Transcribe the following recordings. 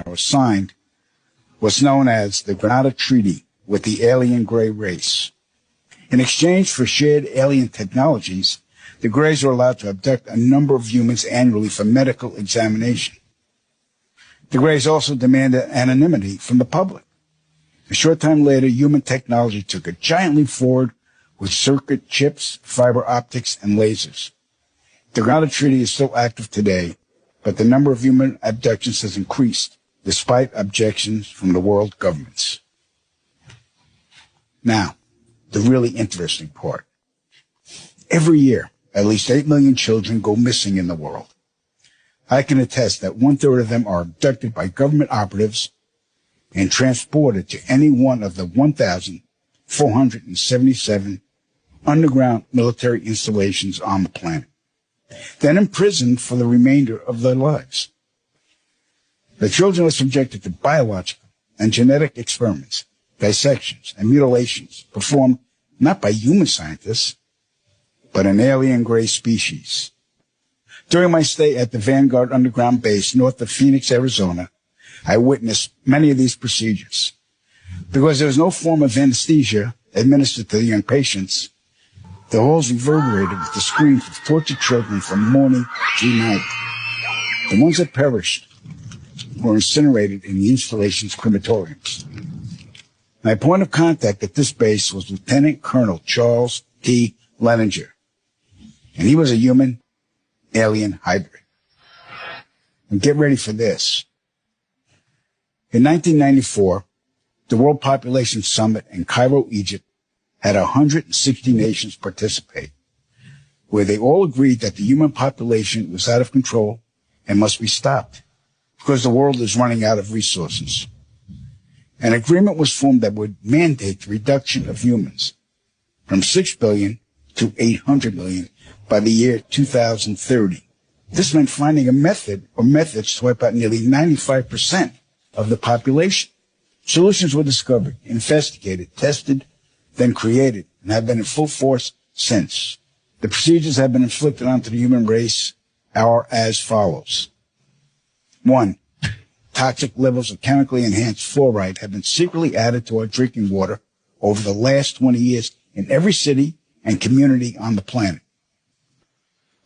was signed what's known as the Granada Treaty with the alien gray race. In exchange for shared alien technologies, the Greys were allowed to abduct a number of humans annually for medical examination. The Greys also demanded anonymity from the public. A short time later, human technology took a giant leap forward with circuit chips, fiber optics, and lasers. The Granada Treaty is still active today, but the number of human abductions has increased, despite objections from the world governments. Now, the really interesting part. Every year, at least 8 million children go missing in the world. I can attest that 1/3 of them are abducted by government operatives and transported to any one of the 1,477 underground military installations on the planet, then imprisoned for the remainder of their lives. The children are subjected to biological and genetic experiments, dissections, and mutilations performed not by human scientists, but an alien gray species. During my stay at the Vanguard Underground Base north of Phoenix, Arizona, I witnessed many of these procedures. Because there was no form of anesthesia administered to the young patients, the halls reverberated with the screams of tortured children from morning to night. The ones that perished were incinerated in the installation's crematoriums. My point of contact at this base was Lieutenant Colonel Charles T. Leninger, and he was a human-alien hybrid. And get ready for this. In 1994, the World Population Summit in Cairo, Egypt, had 160 nations participate, where they all agreed that the human population was out of control and must be stopped because the world is running out of resources. An agreement was formed that would mandate the reduction of humans from 6 billion to 800 million by the year 2030. This meant finding a method or methods to wipe out nearly 95% of the population. Solutions were discovered, investigated, tested, then created, and have been in full force since. The procedures have been inflicted onto the human race are as follows. 1. Toxic levels of chemically enhanced fluoride have been secretly added to our drinking water over the last 20 years in every city and community on the planet.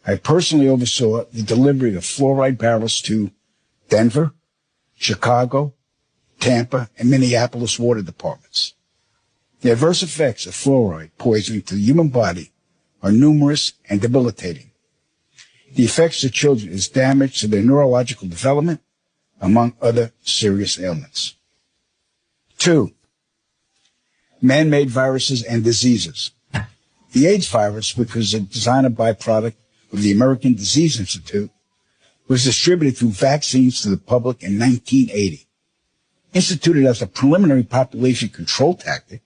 I personally oversaw the delivery of fluoride barrels to Denver, Chicago, Tampa, and Minneapolis water departments. The adverse effects of fluoride poisoning to the human body are numerous and debilitating. The effects to children is damage to their neurological development, among other serious ailments. 2. Man-made viruses and diseases. The AIDS virus, which was a designer byproduct of the American Disease Institute, was distributed through vaccines to the public in 1980. Instituted as a preliminary population control tactic,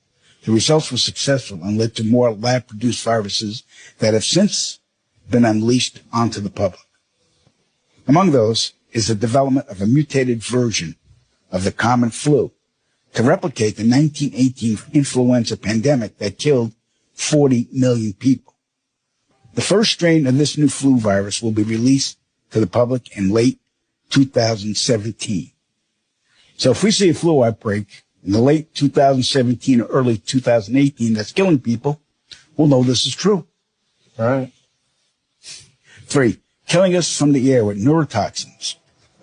the results were successful and led to more lab-produced viruses that have since been unleashed onto the public. Among those is the development of a mutated version of the common flu to replicate the 1918 influenza pandemic that killed 40 million people. The first strain of this new flu virus will be released to the public in late 2017. So if we see a flu outbreak in the late 2017 or early 2018 that's killing people, we'll know this is true. All right. 3, killing us from the air with neurotoxins,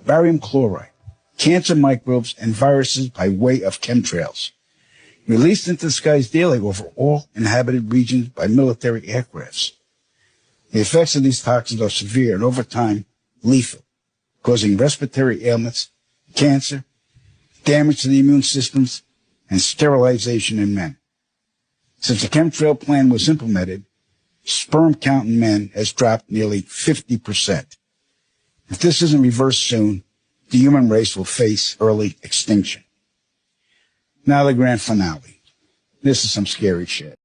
barium chloride, cancer microbes, and viruses by way of chemtrails, released into the skies daily over all inhabited regions by military aircrafts. The effects of these toxins are severe and over time lethal, causing respiratory ailments, cancer, damage to the immune systems, and sterilization in men. Since the chemtrail plan was implemented, sperm count in men has dropped nearly 50%. If this isn't reversed soon, the human race will face early extinction. Now the grand finale. This is some scary shit.